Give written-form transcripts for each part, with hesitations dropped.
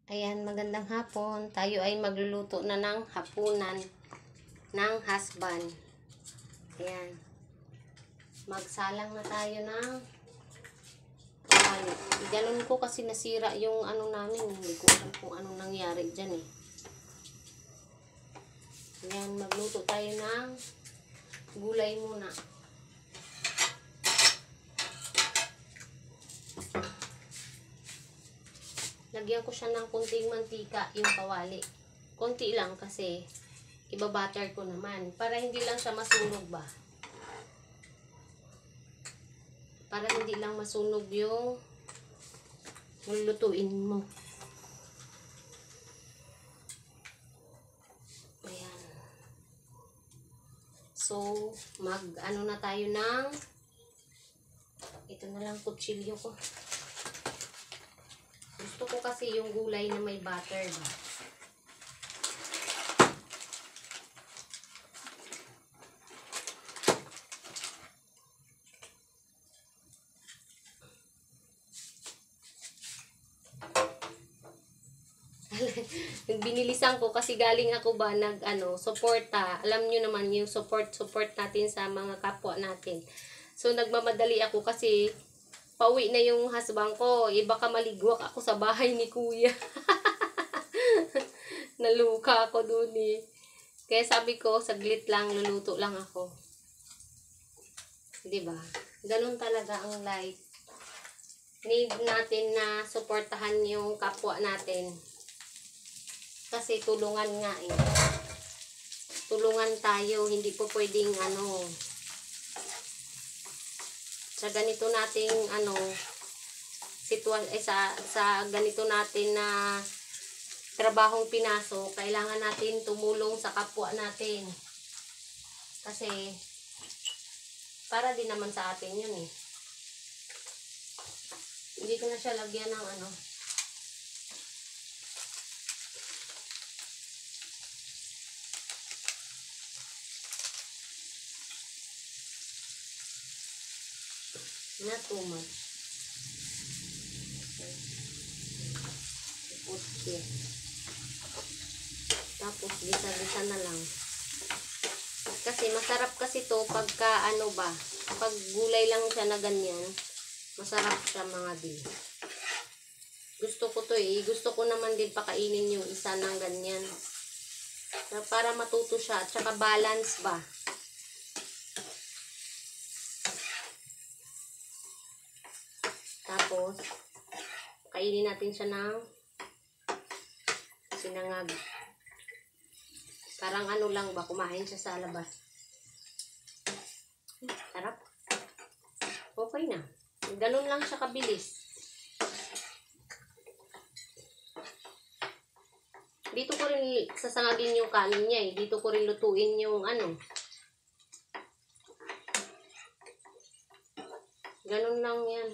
Ayan, magandang hapon. Tayo ay magluluto na ng hapunan ng husband. Ayan. Magsalang na tayo ng kawali. Ganun ko kasi nasira yung ano namin. Hindi ko alam kung anong nangyari dyan eh. Ayan, magluto tayo ng gulay muna. Lagyan ko siya ng kunting mantika, yung kawali. Kunti lang kasi ibabatter ko naman. Para hindi lang siya masunog ba. Para hindi lang masunog yung lulutuin mo. Ayan. So, ano na tayo ng ito na lang kutsilyo ko. Gusto ko kasi yung gulay na may butter ba. Binilisan ko kasi galing ako ba suporta. Alam nyo naman yung support natin sa mga kapwa natin. So nagmamadali ako kasi pauwi na yung husband ko. Baka maligwak ako sa bahay ni kuya. Naluka ako dun eh. Kaya sabi ko, saglit lang, luluto lang ako. Diba? Ganun talaga ang life. Need natin na suportahan yung kapwa natin. Kasi tulungan nga eh. Tulungan tayo, hindi po pwedeng sa ganito nating sa ganito natin na trabahong pinasok, kailangan natin tumulong sa kapwa natin. Kasi para din naman sa atin yun eh. Hindi ko na siya lagyan ng not too much. Put here. Tapos gisa-gisa na lang. Kasi masarap kasi to pagka pag gulay lang siya na ganyan, masarap siya mga din. Gusto ko to eh. Gusto ko naman din pakainin yung isa ng ganyan. Para matuto siya at saka balance ba. Tapos, kainin natin siya ng sinangag. Parang lang ba, kumain siya sa labas. Sarap. Okay na. Ganun lang siya kabilis. Dito ko rin sasangagin yung kanin niya eh. Dito ko rin lutuin yung Ganun lang yan.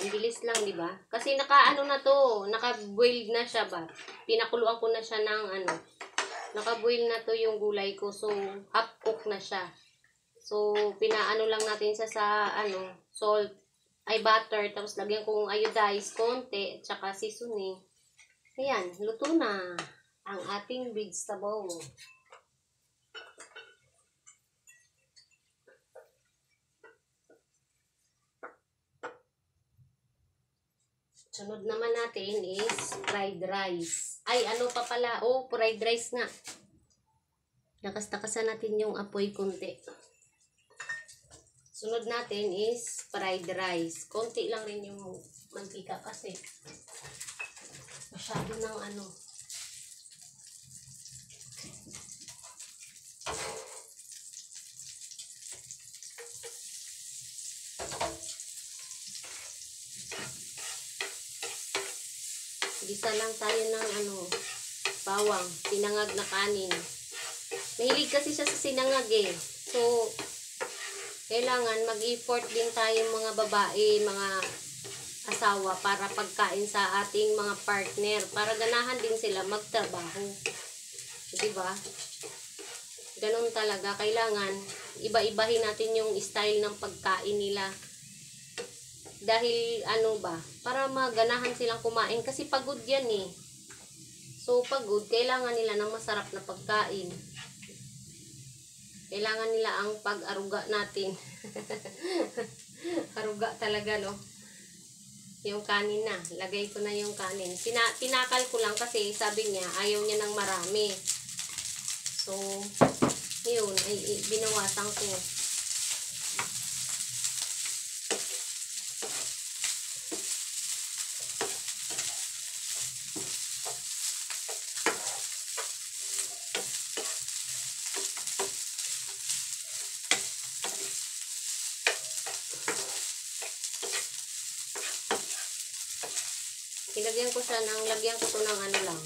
Ang bilis lang, di ba? Kasi naka-boiled na siya ba? Pinakuluan ko na siya ng naka-boil na to yung gulay ko. So, half cook na siya. So, pinaano lang natin siya sa salt, butter, tapos lagyan kong iodized konti, at saka seasoning. Ayan, luto na ang ating vegetable. Sunod naman natin is fried rice. Ay, pa pala? Oh, fried rice nga. Lakas-takasan natin yung apoy konti. Sunod natin is fried rice. Konti lang rin yung mantika kasi masyado ng Gisa lang tayo ng bawang, sinangag na kanin. Mahilig kasi siya sa sinangag eh. So, kailangan mag-effort din tayo mga babae, mga asawa para pagkain sa ating mga partner. Para ganahan din sila magtrabaho. Diba? Ganun talaga. Kailangan iba-ibahin natin yung style ng pagkain nila. dahil ano ba, para maganahan silang kumain kasi pagod yan eh. So pagod, kailangan nila ng masarap na pagkain. Kailangan nila ang pag-aruga natin. Aruga talaga, no? Yung kanin na. Lagay ko na yung kanin. Tinakal ko lang kasi sabi niya, ayaw niya ng marami. So, yun, ay binawasan ko. Lagyan ko to ng ano lang.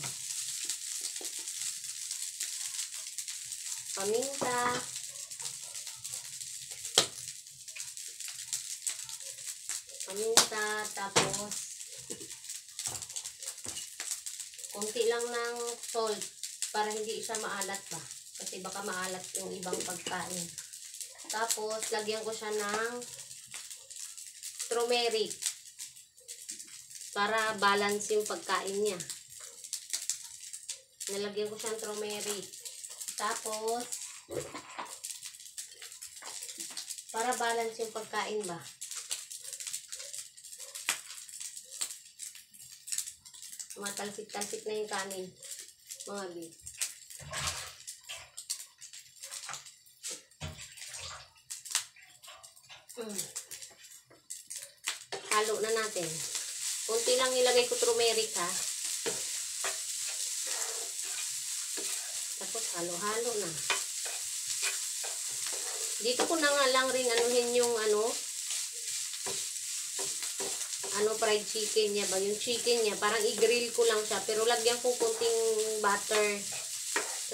Paminta. Tapos konti lang ng salt para hindi siya maalat ba. Kasi baka maalat yung ibang pagkain. Tapos, lagyan ko siya ng turmeric. Para balance yung pagkain niya. Nalagyan ko siyang turmeric. Tapos, para balance yung pagkain ba. Matalsik-talsik na yung kanin. Mga bi. Halo na natin. Kunti lang ilagay ko turmeric ha. Tapos halo-halo na. Dito ko na nga lang rin anuhin yung fried chicken niya ba. Yung chicken niya, parang i-grill ko lang siya. Pero lagyan ko kunting butter.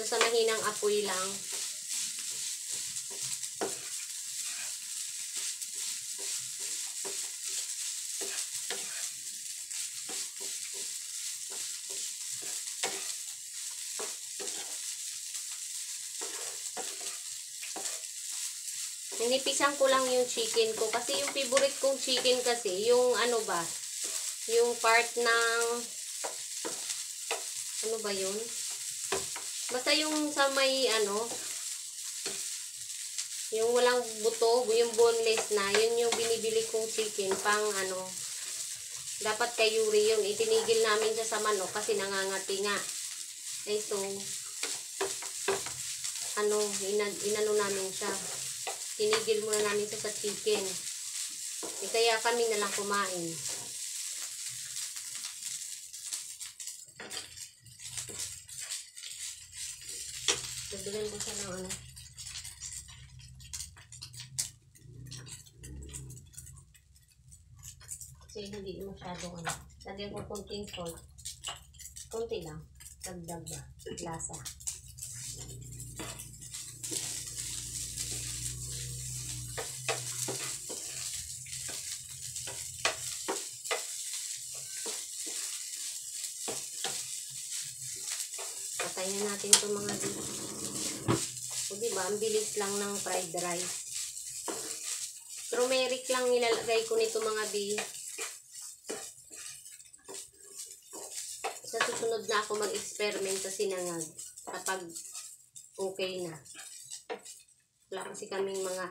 So sa mahinang apoy lang. Ninipisan ko lang yung chicken ko. Kasi yung favorite kong chicken kasi, yung yung part ng, ano ba yun? Basta yung sa may, yung walang buto, yung boneless na, yun yung binibili kong chicken, pang dapat kayuri yun. Itinigil namin siya sa manok kasi nangangati nga. Eh so, inano namin siya. Tinigil muna namin siya sa chicken. Kaya kami na lang kumain. Nagbilan ko siya ng kasi hindi masyadong lagyan ko konting salt. Konti lang. Dagdag ba? Lasa. Patayin natin itong mga dito. O diba, ang bilis lang ng fried rice. Turmeric lang nilalagay ko nito mga bi. Sa susunod na ako mag-experiment sa sinangag. Kapag okay na. Wala kasi kaming mga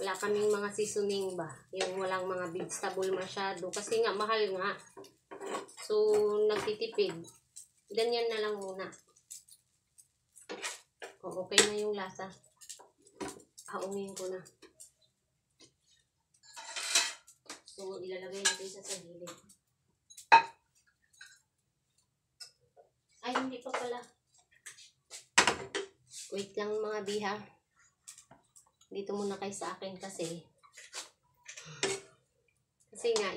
wala kaming mga seasoning ba. Yung walang mga vegetable masyado. Kasi nga, mahal nga. So, nagtitipid. Ganyan na lang muna. O, okay na yung lasa. Haungin ko na. So, ilalagay natin sa gilid. Ay, hindi pa pala. Wait lang mga biha. Dito muna kayo sa akin kasi nga,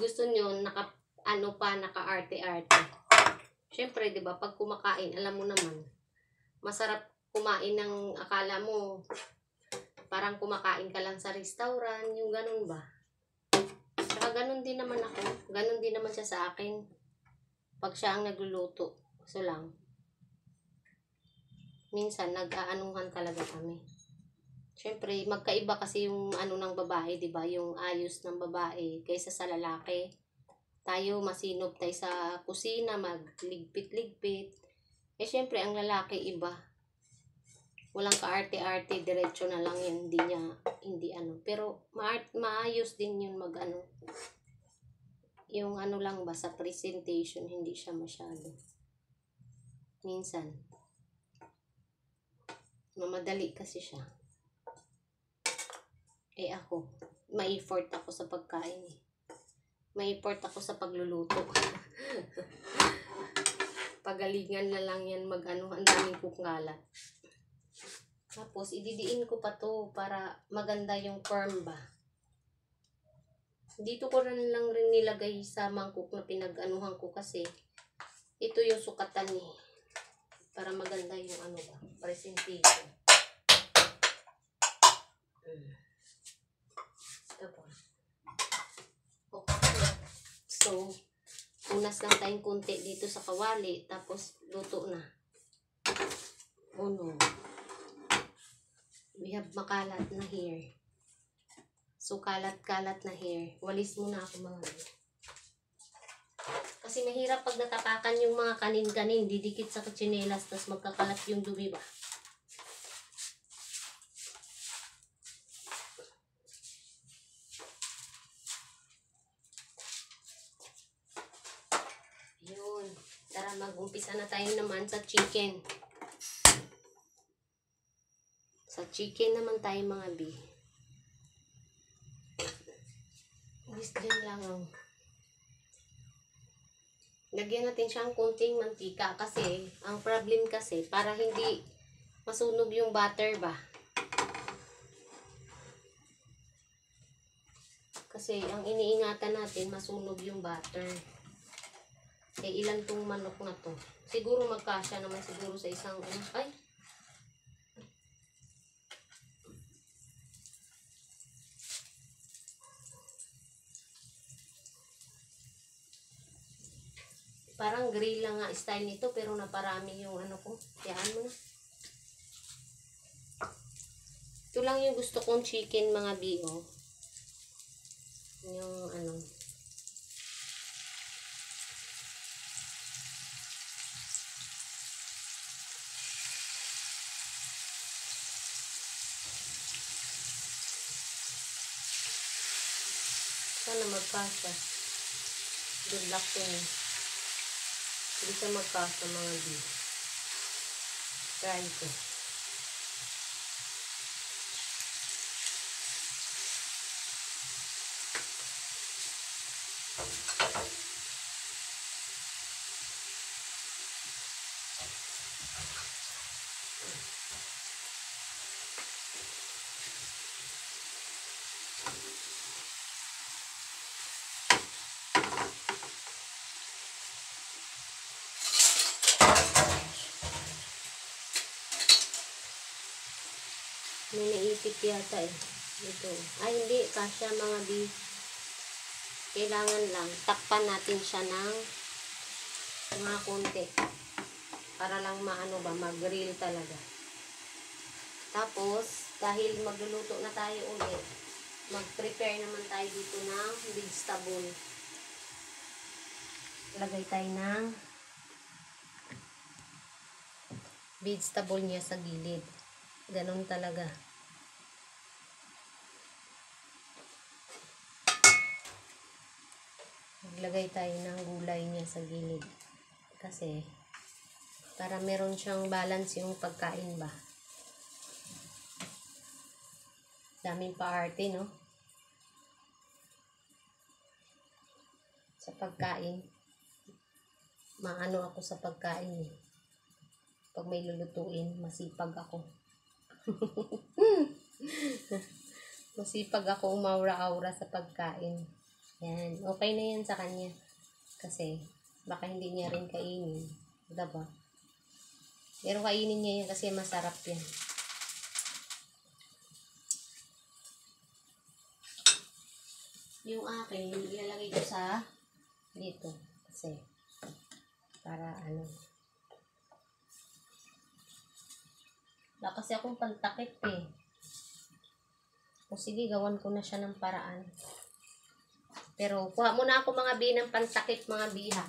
gusto nyo, naka-arte-arte. Siyempre, diba, pag kumakain, alam mo naman, masarap kumain ng akala mo, parang kumakain ka lang sa restaurant, yung ganun ba? Saka ganun din naman ako. Ganun din naman siya sa akin. Pag siya ang nagluluto. So lang. Minsan, nag-aanuhan talaga kami. Siyempre, magkaiba kasi yung ano ng babae, 'di ba? Yung ayos ng babae kaysa sa lalaki. Tayo masinob tayo sa kusina, magligpit-ligpit. Eh siyempre, ang lalaki iba. Walang kaarte-arte, diretso na lang yan, hindi ano. Pero maayos din yun mag ano. Yung ano lang ba sa presentation, hindi siya masyado. Minsan, mamadali kasi siya. Eh ako, may-effort ako sa pagkain eh. May-effort ako sa pagluluto. Pagalingan na lang yan mag ano, ang daming kukngalat. Tapos, ididiin ko pa to para maganda yung firm ba. Dito ko rin lang rin nilagay sa mangkok na pinag-anuhan ko kasi ito yung sukatan eh. Para maganda yung ano ba, presentation. Ito po. Okay. So, unas lang tayong kunti dito sa kawali, tapos luto na. Oh no. We have makalat na hair. So, kalat-kalat na hair. Walis muna ako mga. Kasi mahirap pag natapakan yung mga kanin-kanin, didikit sa tsinelas, tapos magkakalat yung dumi ba. Yun. Tara, mag-umpisa na tayo naman sa chicken. Sa chicken naman tayo mga bi. Guys, dyan lang ang. Lagyan natin siyang konting mantika kasi, ang problem kasi, para hindi masunog yung butter ba. Kasi, ang iniingatan natin, masunog yung butter. Eh, ilan tong manok na to? Siguro magkasya naman siguro sa isang, ay! Parang grill lang nga style nito, pero naparami yung ano ko. Kayaan mo na. Ito lang yung gusto kong chicken mga bio. Yung ano. Sana magkasya. Good luck to me. Hindi siya magkasya mga bio. Try ko. May naipit yata eh. Ito. Ay, hindi. Kasya mga bi. Kailangan lang. Takpan natin siya ng mga konti. Para lang maano ba, mag-grill talaga. Tapos, dahil magluluto na tayo ulit, mag-prepare naman tayo dito ng vegetable. Lagay tayo ng vegetable niya sa gilid. Ganon talaga. Maglagay tayo ng gulay niya sa gilid. Kasi, para meron siyang balance yung pagkain ba. Daming paarte, no? Sa pagkain. Maano ako sa pagkain eh. Pag may lulutuin, masipag ako. Masipag ako umaura-aura sa pagkain. Yan. Okay na yan sa kanya. Kasi, baka hindi niya rin kainin. Diba? Pero kainin niya yan kasi masarap yan. Yung akin, ilalagay ko sa dito. Kasi, para ano. Wala kasi akong pantakip eh. O sige, gawan ko na siya ng paraan. Pero kuha muna ako mga bi ng pantakip mga biha.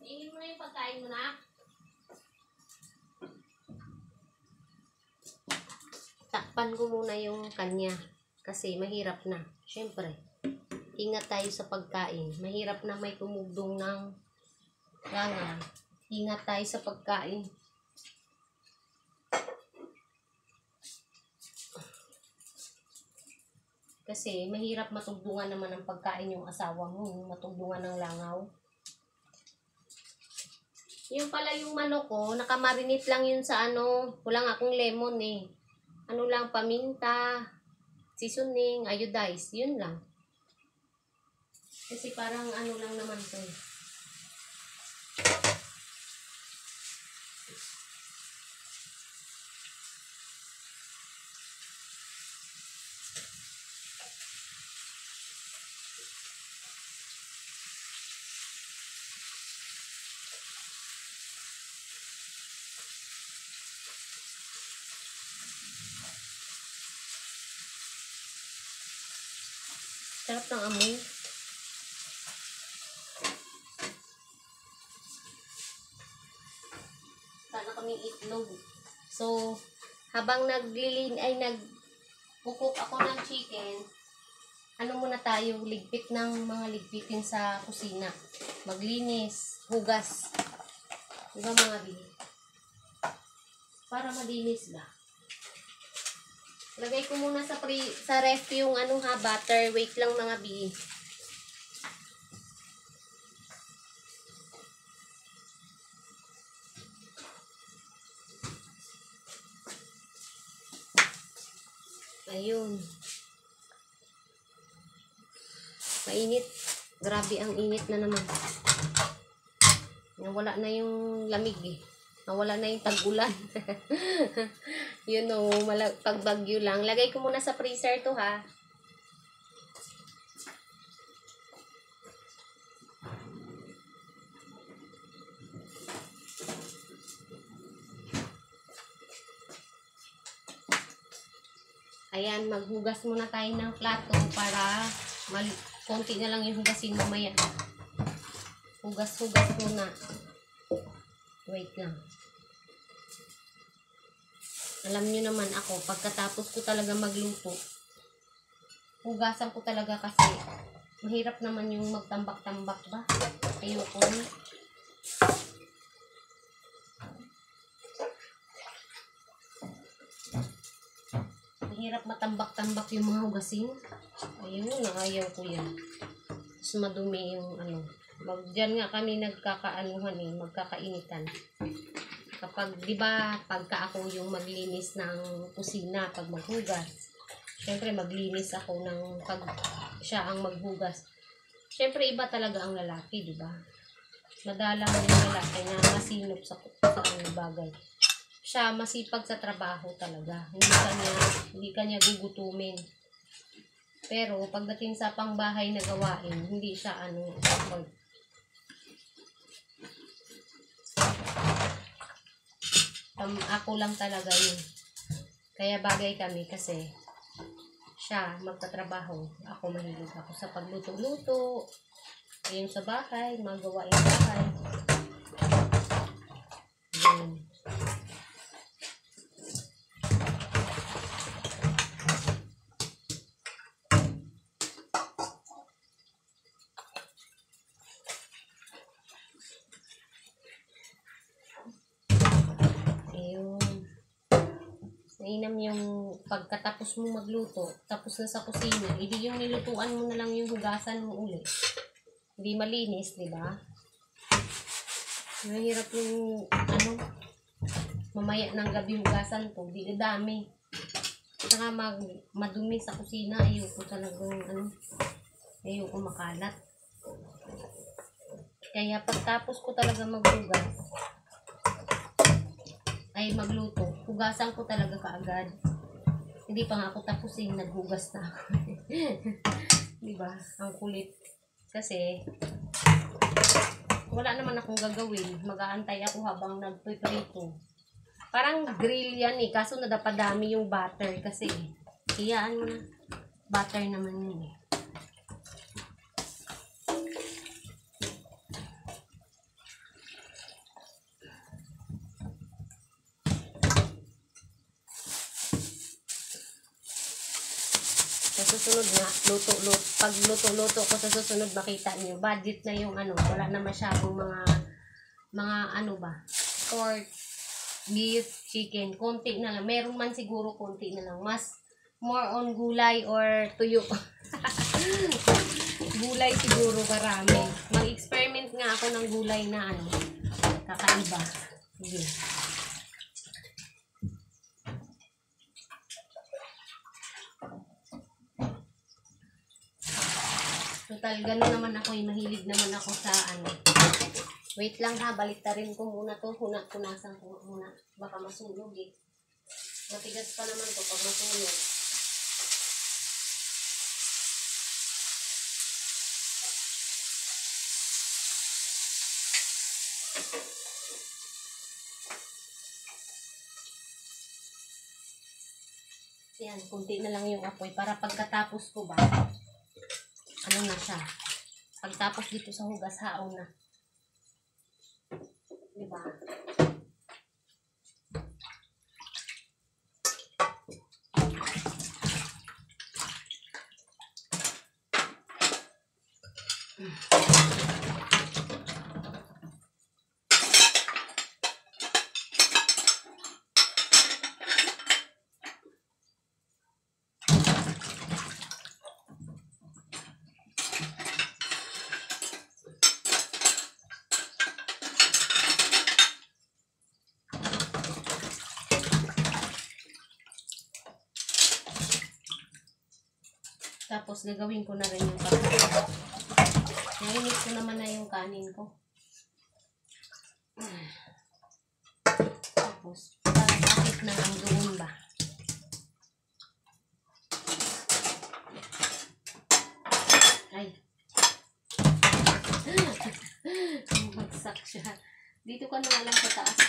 Iingin mo na yung pagkain mo na. Takpan ko muna yung kanya. Kasi mahirap na. Siyempre, ingat tayo sa pagkain. Mahirap na may tumugdong ng langaw. Ingat tayo sa pagkain. Kasi mahirap matugdungan naman ng pagkain yung asawa mo. Matugdungan ng langaw. Yung pala yung manok ko, nakamarinate lang yun sa ano. Wala nga akong lemon eh. Ano lang, paminta, seasoning, iodized. Yun lang. Kasi parang ano lang naman to eh. Sarap ng amoy. Sana kaming itlog. So, habang nagpukok ako ng chicken, ano muna tayo, ligpit ng mga ligpitin sa kusina. Maglinis, hugas. Diba mga bi? Para malinis ba? Lagay ko muna sa ref yung butter. Wait lang mga bi. Ayun. Mainit. Grabe ang init na naman. Nawala na yung lamig eh. Nawala na yung tag-ulan. Yun o, pagbagyo lang. Lagay ko muna sa freezer to ha. Ayan, maghugas muna tayo ng plato para konti na lang yung hugasin mamaya. Hugas-hugas muna. Wait lang. Alam nyo naman ako, pagkatapos ko talaga magluto, hugasan ko talaga kasi mahirap naman yung magtambak-tambak ba? Ayoko. Mahirap matambak-tambak yung mga hugasin. Ayun, ayaw ko yan. Tapos madumi yung Diyan nga kami nagkakaanuhan eh, magkakainitan. Kapag, di ba, pagka ako yung maglinis ng kusina, pag maghugas, syempre maglinis ako ng pag siya ang maghugas. Syempre iba talaga ang lalaki, di ba? Madalang yung lalaki na masinop sa bagay. Siya masipag sa trabaho talaga. Hindi kanya gugutumin. Pero pagdating sa pangbahay na gawain, hindi siya ako lang talaga yun. Kaya bagay kami kasi siya magtatrabaho. Ako mahilig ako sa pagluto-luto. Ayun sa bahay, magawain sa bahay. Ayun. Mainam yung pagkatapos mo magluto, tapos na sa kusina, hindi yung nilutuan mo na lang yung hugasan mo ulit. Hindi malinis, di ba? Mahirap yung mamaya ng gabi hugasan ko, hindi dami. Saka madumi sa kusina, ayoko talagang ayoko makalat. Kaya pagtapos ko talaga maghugas, ay magluto, hugasan ko talaga kaagad. Hindi pa nga ako tapusin, naghugas na ako. Diba? Ang kulit. Kasi wala naman akong gagawin. Mag-aantay ako habang nagpiprito. Parang grill yan eh. Kaso nadapadami yung butter kasi iyaan mo na. Butter naman yun eh. Sa susunod nga, pag luto-luto ko sa susunod, makita niyo, budget na yung ano, wala na masyadong mga ano ba, pork, beef, chicken, konti na lang. Meron man siguro konti na lang. More on gulay or tuyo. Gulay siguro marami. Mag-experiment nga ako ng gulay na ano, kakaiba. Sige. Total, gano'n naman ako, mahilig naman ako sa ano. Wait lang ha, baliktarin ko muna to. Punasan ko muna. Baka masunog eh. Matigas pa naman to pag masunog. Yan, kunti na lang yung apoy para pagkatapos ko ba, ano na siya. Pagtapos dito sa hugas, haon na. Diba? Tapos, gagawin ko na rin yung pagkakas. Nainis ko naman na yung kanin ko. Tapos, bakit na lang doon ba? Ay. Bagsak siya. Dito ka na lang sa taas.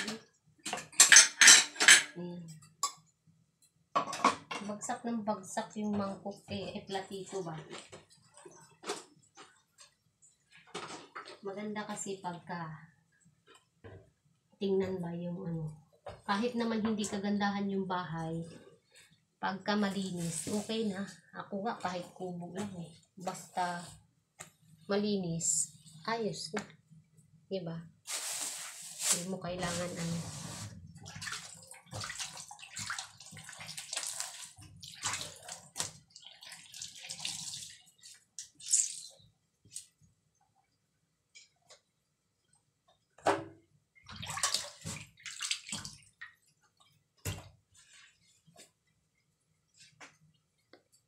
Bagsak ng bagsak yung mangkok platito ba? Maganda kasi pagka tingnan ba yung ano. Kahit naman hindi kagandahan yung bahay, pagka malinis, okay na. Ako nga kahit kubo lang eh. Basta malinis, ayos na. Diba? Hindi mo kailangan ano.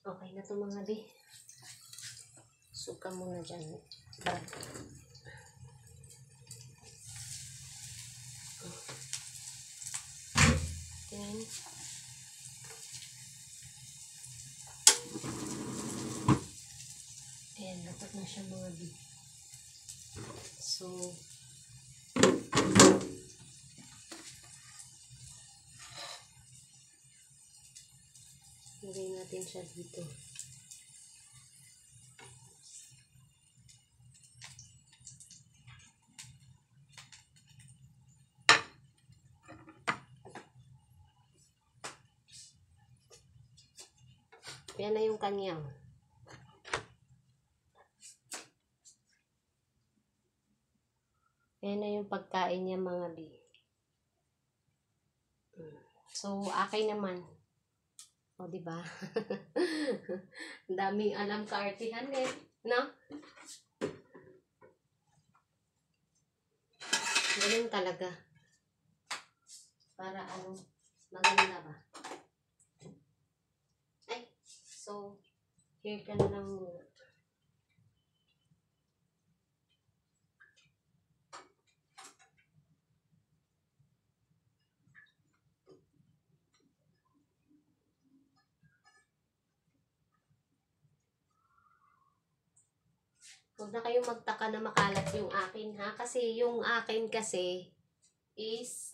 Okay na to mga di. Suka muna dyan. Then, ayan, dapat na siya mga di. So, lagay natin siya dito. Yan na yung kanyang. Yan na yung pagkain niya mga di. So, akin naman. O, diba? Daming alam kaartihan eh. No? Ganun talaga. Para ano, maganda ba? Ay, so, here ka na lang muna. Huwag na kayong magtaka na makalat yung akin, ha? Kasi yung akin kasi is,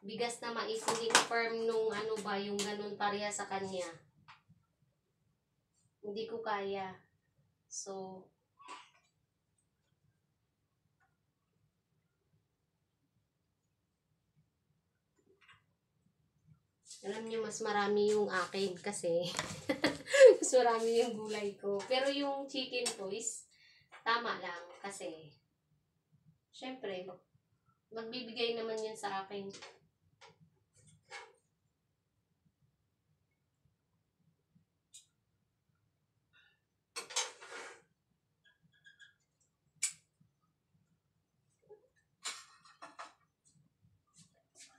bigas na mais. Hindi na firm nung yung ganun pareha sa kanya. Hindi ko kaya. So, alam niyo, mas marami yung akin kasi mas marami yung gulay ko. Pero yung chicken ko is tama lang kasi syempre, magbibigay naman yan sa akin.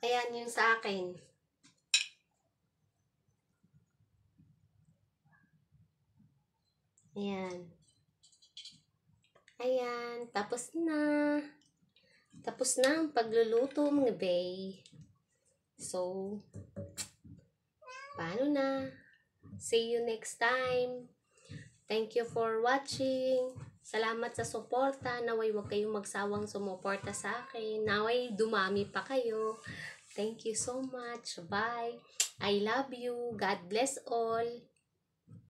Ayan yung sa akin. Ayan. Ayan. Tapos na. Tapos na ang pagluluto, mga bay. So, paano na? See you next time. Thank you for watching. Salamat sa suporta. Naway wag kayong magsawang sumuporta sa akin. Naway dumami pa kayo. Thank you so much. Bye. I love you. God bless all.